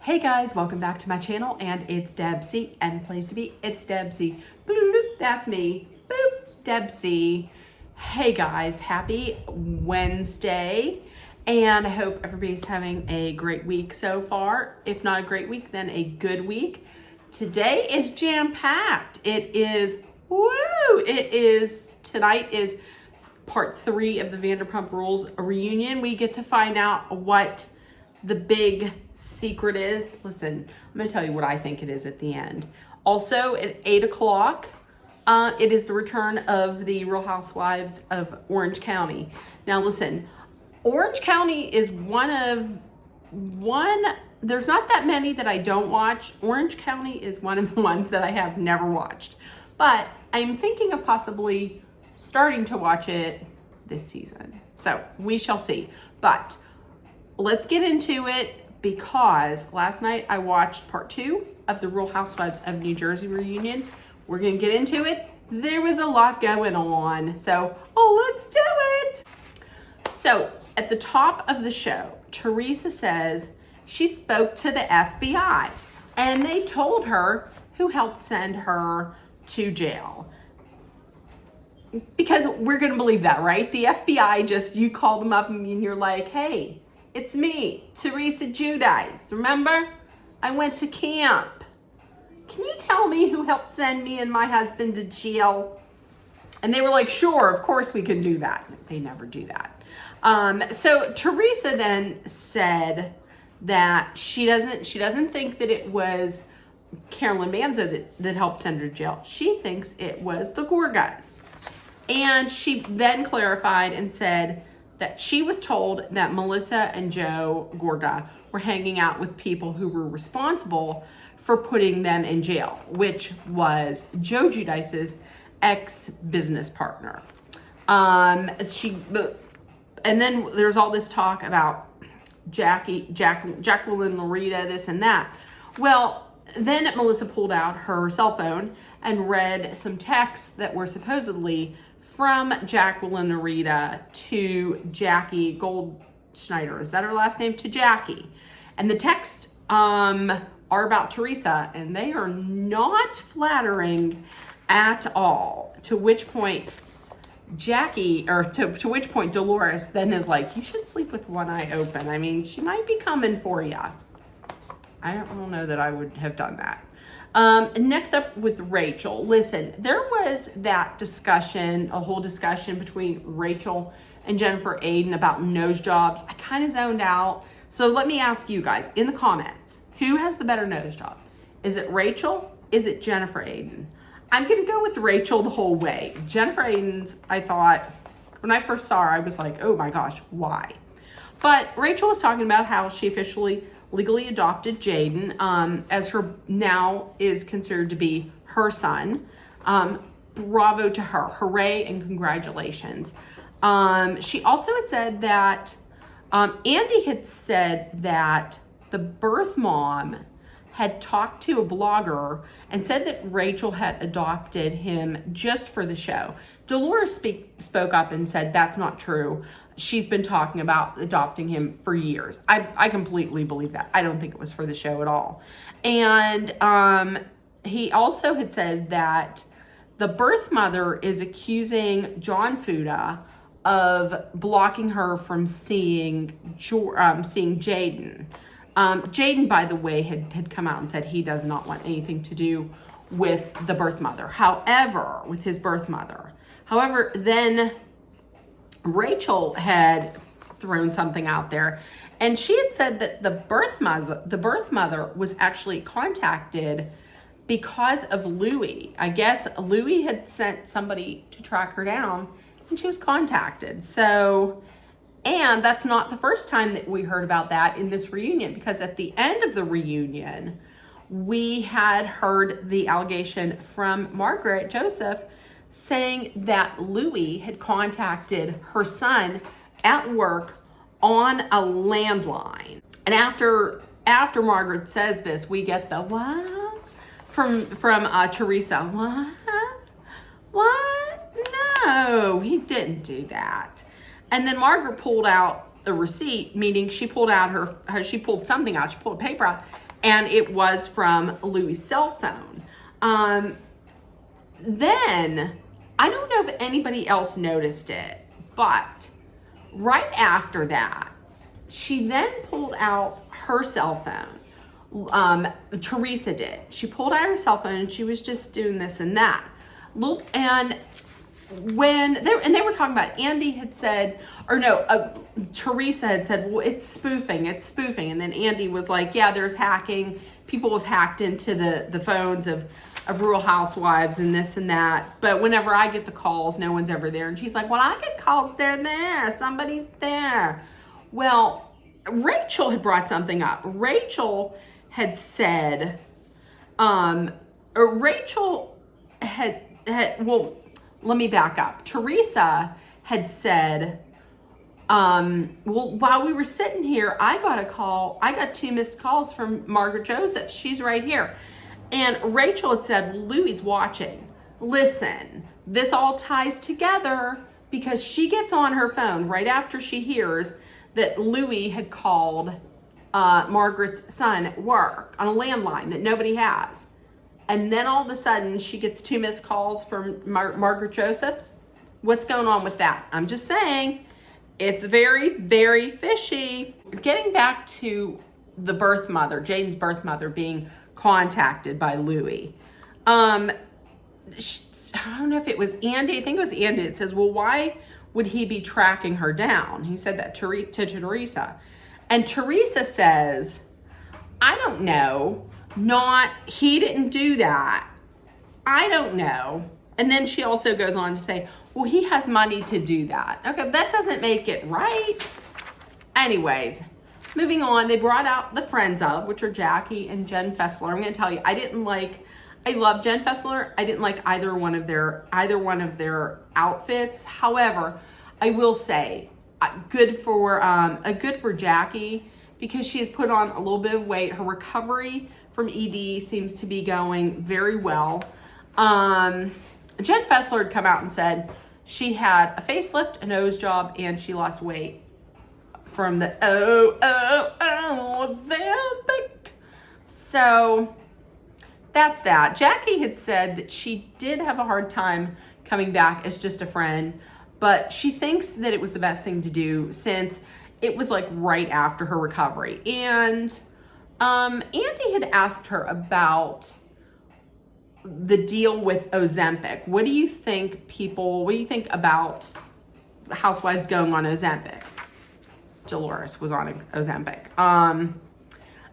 Hey guys, welcome back to my channel, and it's Debsy, and place to be, it's Debsy. Bloop, that's me. Boop, Debsy. Hey guys, happy Wednesday, and I hope everybody's having a great week so far. If not a great week, then a good week. Today is jam-packed. Tonight is part 3 of the Vanderpump Rules reunion. We get to find out what the big secret is. Listen, I'm gonna tell you what I think it is at the end. Also at 8 o'clock, it is the return of the Real Housewives of Orange County. Now listen, Orange County is there's not that many that I don't watch. Orange County is one of the ones that I have never watched, but I'm thinking of possibly starting to watch it this season. So we shall see, but let's get into it, because last night I watched part 2 of the Real Housewives of New Jersey reunion. We're gonna get into it. There was a lot going on, so let's do it. So at the top of the show, Teresa says she spoke to the FBI and they told her who helped send her to jail. Because we're gonna believe that, right? The FBI you call them up and you're like, hey, it's me, Teresa Giudice. Remember? I went to camp. Can you tell me who helped send me and my husband to jail? And they were like, sure, of course we can do that. They never do that. So Teresa then said that she doesn't think that it was Carolyn Manzo that helped send her to jail. She thinks it was the Gorgas. And she then clarified and said that she was told that Melissa and Joe Gorga were hanging out with people who were responsible for putting them in jail, which was Joe Giudice's ex-business partner. And then there's all this talk about Jacqueline Loretta, this and that. Well, then Melissa pulled out her cell phone and read some texts that were supposedly from Jacqueline Loretta to Jackie Goldschneider. Is that her last name? To Jackie. And the texts are about Teresa, and they are not flattering at all. To which point to which point Dolores then is like, you should sleep with one eye open. I mean, she might be coming for you. I don't know that I would have done that. Next up with Rachel. Listen, there was that discussion, a whole discussion between Rachel and Jennifer Aydin about nose jobs. I kind of zoned out. So let me ask you guys in the comments, who has the better nose job? Is it Rachel? Is it Jennifer Aydin? I'm going to go with Rachel the whole way. Jennifer Aydin's, I thought, when I first saw her, I was like, oh my gosh, why? But Rachel was talking about how she officially legally adopted Jaden, as her now is considered to be her son. Bravo to her. Hooray and congratulations. She also had said that Andy had said that the birth mom had talked to a blogger and said that Rachel had adopted him just for the show. Dolores spoke up and said that's not true. She's been talking about adopting him for years. I completely believe that. I don't think it was for the show at all. And he also had said that the birth mother is accusing John Fuda of blocking her from seeing Jaden. Jaden, by the way, had come out and said he does not want anything to do with the birth mother. However, with his birth mother. However, then Rachel had thrown something out there, and she had said that the birth mother was actually contacted because of Louis. I guess Louis had sent somebody to track her down, and she was contacted. So, and that's not the first time that we heard about that in this reunion, because at the end of the reunion, we had heard the allegation from Margaret Joseph saying that Louis had contacted her son at work on a landline. And after Margaret says this, we get the what from Teresa. What? No, he didn't do that. And then Margaret pulled out a receipt, meaning she pulled something out. She pulled a paper out, and it was from Louis' cell phone. Then, I don't know if anybody else noticed it, but right after that, she then pulled out her cell phone. Teresa did. She pulled out her cell phone and she was just doing this and that. Look, and they were talking about, Andy had said, or no, Teresa had said, well, it's spoofing. And then Andy was like, yeah, there's hacking. People have hacked into the phones of Real Housewives and this and that. But whenever I get the calls, no one's ever there. And she's like, when I get calls, they're there. Somebody's there. Well, Rachel had brought something up. Rachel had said, well, let me back up. Teresa had said, well, while we were sitting here, I got 2 missed calls from Margaret Joseph. She's right here. And Rachel had said, Louie's watching. Listen, this all ties together because she gets on her phone right after she hears that Louie had called Margaret's son at work on a landline that nobody has. And then all of a sudden she gets 2 missed calls from Margaret Joseph's. What's going on with that? I'm just saying, it's very, very fishy. Getting back to the birth mother, Jaden's birth mother being contacted by Louie. I don't know if it was Andy. I think it was Andy. It says, well, why would he be tracking her down? He said that to Teresa. And Teresa says, I don't know. He didn't do that. I don't know. And then she also goes on to say, well, he has money to do that. Okay, that doesn't make it right. Anyways, moving on, they brought out the friends of, which are Jackie and Jen Fessler. I'm going to tell you, I love Jen Fessler. I didn't like either one of their outfits. However, I will say, good for Jackie because she has put on a little bit of weight. Her recovery from ED seems to be going very well. Jen Fessler had come out and said she had a facelift, a nose job, and she lost weight from the Ozempic. So that's that. Jackie had said that she did have a hard time coming back as just a friend, but she thinks that it was the best thing to do since it was like right after her recovery. And Andy had asked her about the deal with Ozempic. What do you think about housewives going on Ozempic? Dolores was on Ozempic.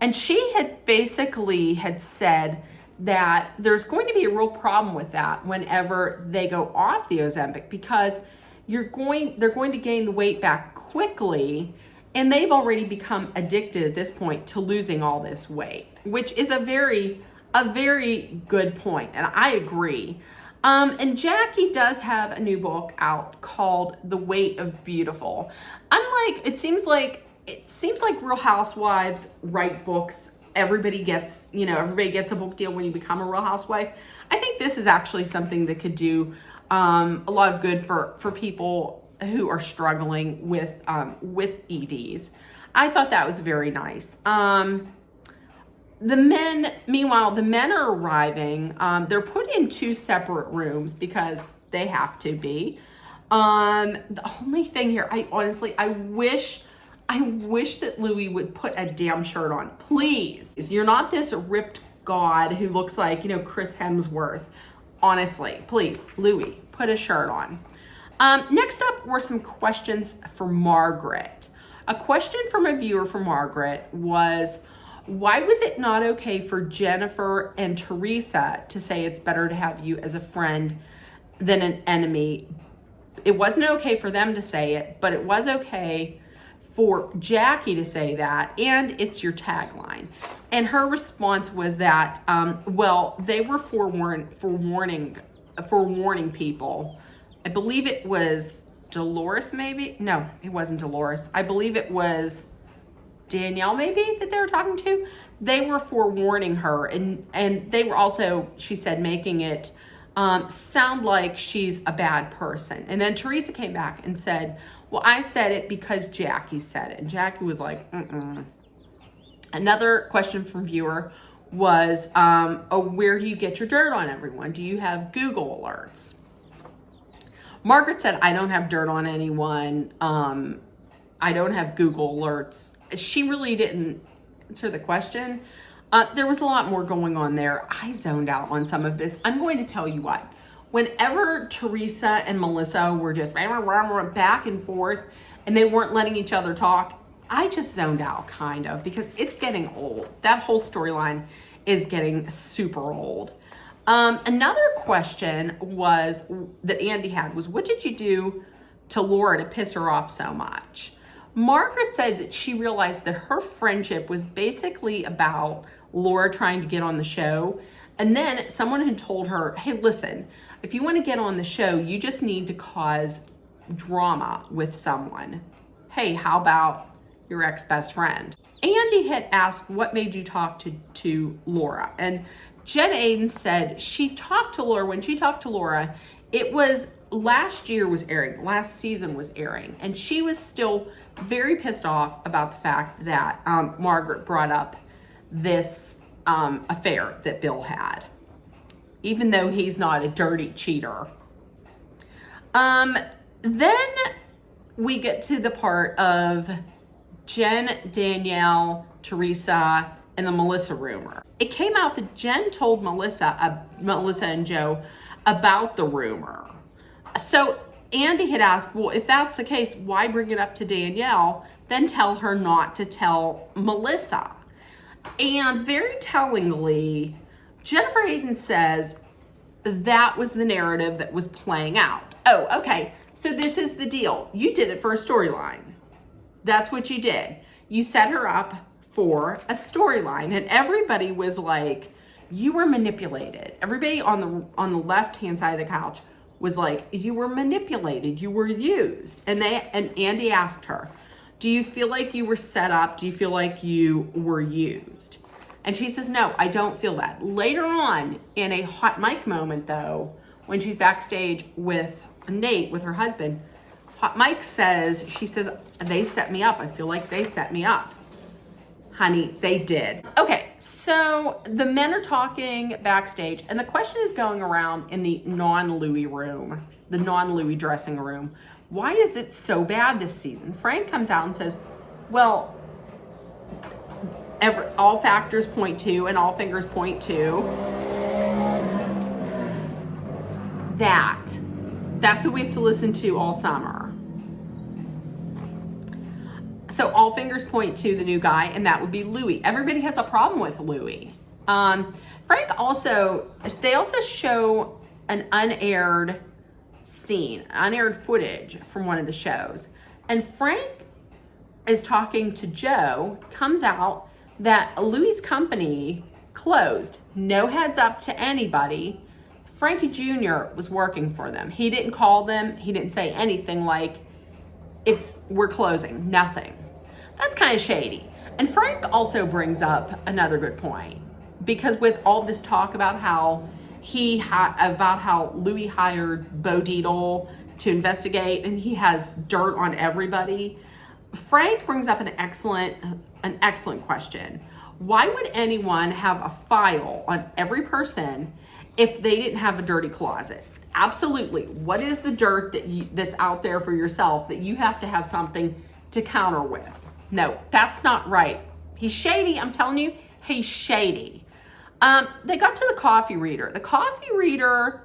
And she had basically said that there's going to be a real problem with that whenever they go off the Ozempic because they're going to gain the weight back quickly, and they've already become addicted at this point to losing all this weight, which is a very good point, and I agree. And Jackie does have a new book out called The Weight of Beautiful. It seems like Real Housewives write books. Everybody gets a book deal when you become a Real Housewife. I think this is actually something that could do a lot of good for people who are struggling with EDs. I thought that was very nice. Meanwhile, the men are arriving. They're put in 2 separate rooms because they have to be. The only thing here, I wish that Louie would put a damn shirt on. Please. You're not this ripped god who looks like, Chris Hemsworth. Honestly, please, Louie, put a shirt on. Next up were some questions for Margaret. A question from a viewer for Margaret was, why was it not okay for Jennifer and Teresa to say it's better to have you as a friend than an enemy? It wasn't okay for them to say it, but it was okay for Jackie to say that, and it's your tagline. And her response was that, they were forewarning people. I believe it was Dolores, maybe? No, it wasn't Dolores. I believe it was Danielle, maybe, that they were talking to. They were forewarning her, and they were also, she said, making it sound like she's a bad person. And then Teresa came back and said, well, I said it because Jackie said it. And Jackie was like, Another question from viewer was, where do you get your dirt on everyone? Do you have Google alerts? Margaret said, I don't have dirt on anyone. I don't have Google alerts. She really didn't answer the question. There was a lot more going on there. I zoned out on some of this. I'm going to tell you what. Whenever Teresa and Melissa were just back and forth and they weren't letting each other talk, I just zoned out kind of, because it's getting old. That whole storyline is getting super old. Another question was that Andy had was, what did you do to Laura to piss her off so much? Margaret said that she realized that her friendship was basically about Laura trying to get on the show. And then someone had told her, hey, listen, if you want to get on the show, you just need to cause drama with someone. Hey, how about your ex-best friend? Andy had asked, what made you talk to Laura? And Jen Aiden said she talked to Laura. When she talked to Laura, it was last season was airing, and she was still very pissed off about the fact that Margaret brought up this affair that Bill had, even though he's not a dirty cheater. Then we get to the part of Jen, Danielle, Teresa, and the Melissa rumor. It came out that Jen told Melissa and Joe about the rumor. So Andy had asked, well, if that's the case, why bring it up to Danielle? Then tell her not to tell Melissa. And very tellingly, Jennifer Aiden says that was the narrative that was playing out. Oh, okay. So this is the deal. You did it for a storyline. That's what you did. You set her up for a storyline, and everybody was like, you were manipulated. Everybody on the left-hand side of the couch was like, you were manipulated, you were used. And Andy asked her, do you feel like you were set up? Do you feel like you were used? And she says, no, I don't feel that. Later on, in a hot mic moment though, when she's backstage with Nate, with her husband, Hot Mike says, she says, they set me up. I feel like they set me up. Honey, they did. Okay, so the men are talking backstage, and the question is going around in the non-Louis room, the non-Louis dressing room. Why is it so bad this season? Frank comes out and says, well, all factors point to and all fingers point to that. That's what we have to listen to all summer. So all fingers point to the new guy, and that would be Louis. Everybody has a problem with Louis. Frank they also show an unaired scene, unaired footage from one of the shows. And Frank is talking to Joe, comes out that Louis' company closed. No heads up to anybody. Frankie Jr. was working for them. He didn't call them. He didn't say anything like, we're closing, nothing. That's kind of shady. And Frank also brings up another good point, because with all this talk about how Louis hired Bo Dietl to investigate and he has dirt on everybody, Frank brings up an excellent question. Why would anyone have a file on every person if they didn't have a dirty closet? Absolutely. What is the dirt that's out there for yourself that you have to have something to counter with? No, that's not right. He's shady. I'm telling you, he's shady. They got to the coffee reader. The coffee reader,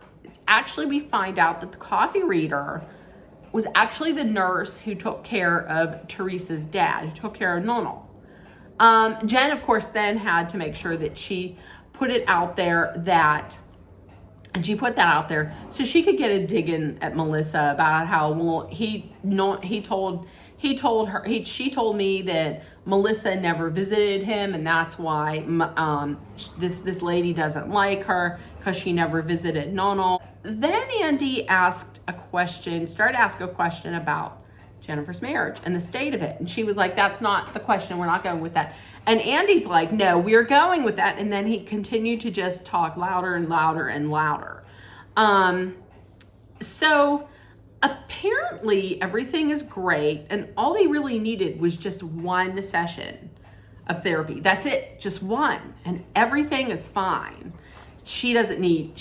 we find out that the coffee reader was actually the nurse who took care of Teresa's dad, who took care of Nono. Jen, of course, then had to make sure that she put it out there she could get a dig in at Melissa about how, well, she told me that Melissa never visited him, and that's why this lady doesn't like her, because she never visited Nono. Then Andy started to ask a question about Jennifer's marriage and the state of it. And she was like, that's not the question. We're not going with that. And Andy's like, no, we're going with that. And then he continued to just talk louder and louder and louder. So apparently everything is great. And all they really needed was just one session of therapy. That's it, just one, and everything is fine. She doesn't need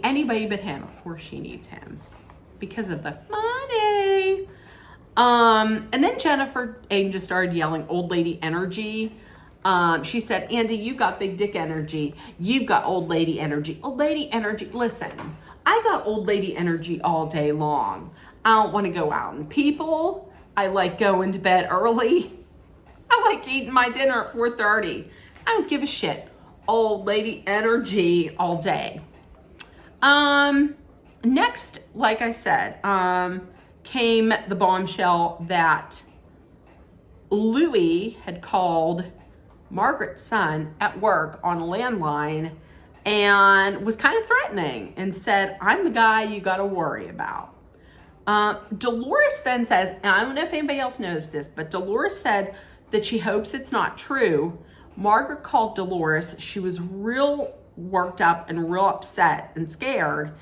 anybody but him. Of course she needs him because of the money. And then Jennifer Aiden just started yelling old lady energy. She said, Andy, you got big dick energy. You've got old lady energy. Old lady energy. Listen, I got old lady energy all day long. I don't want to go out and people. I like going to bed early. I like eating my dinner at 4:30. I don't give a shit. Old lady energy all day. Next, like I said, came the bombshell that Louis had called Margaret's son at work on a landline and was kind of threatening and said, I'm the guy you got to worry about. Dolores then says, and I don't know if anybody else knows this, but Dolores said that she hopes it's not true. Margaret called Dolores. She was real worked up and real upset and scared.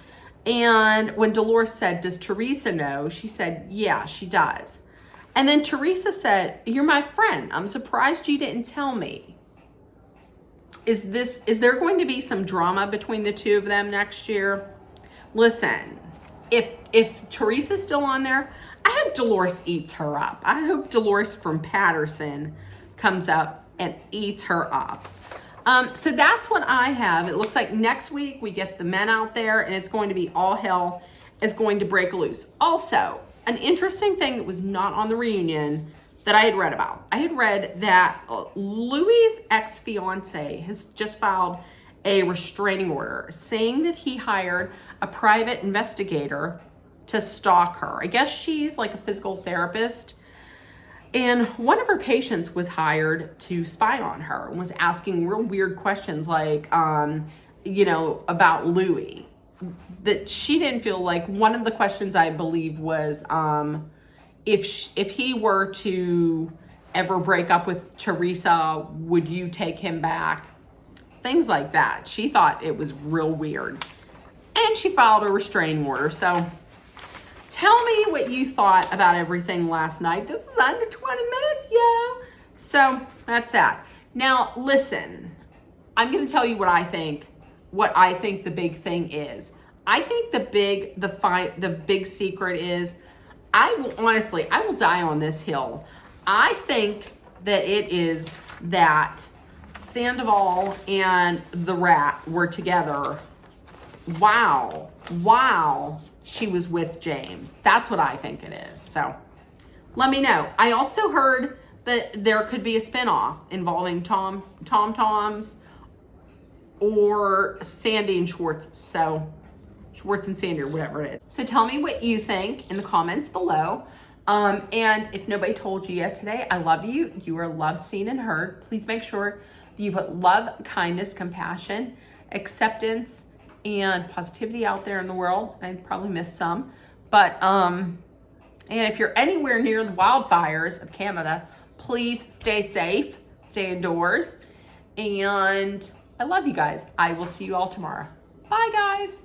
And when Dolores said, does Teresa know? She said, yeah, she does. And then Teresa said, you're my friend. I'm surprised you didn't tell me. Is there going to be some drama between the two of them next year? Listen, if Teresa's still on there, I hope Dolores eats her up. I hope Dolores from Patterson comes up and eats her up. So that's what I have. It looks like next week we get the men out there and it's going to be all hell is going to break loose. Also, an interesting thing that was not on the reunion that I had read about. I had read that Louis' ex-fiance has just filed a restraining order saying that he hired a private investigator to stalk her. I guess she's like a physical therapist. And one of her patients was hired to spy on her and was asking real weird questions like, about Louis. That she didn't feel like one of the questions I believe was if he were to ever break up with Teresa, would you take him back? Things like that. She thought it was real weird. And she filed a restraining order. So tell me what you thought about everything last night. This is under 20 minutes, yo. So that's that. Now, listen, I'm going to tell you what I think the big thing is. I think the big secret is, I will die on this hill. I think that it is that Sandoval and the rat were together while she was with James. That's what I think it is. So let me know. I also heard that there could be a spinoff involving Tom's or Sandy and Schwartz. So Schwartz and Sandy or whatever it is. So tell me what you think in the comments below. And if nobody told you yet today, I love you. You are loved, seen, and heard. Please make sure that you put love, kindness, compassion, acceptance, and positivity out there in the world. I probably missed some. But, and if you're anywhere near the wildfires of Canada, please stay safe, stay indoors. And I love you guys. I will see you all tomorrow. Bye, guys.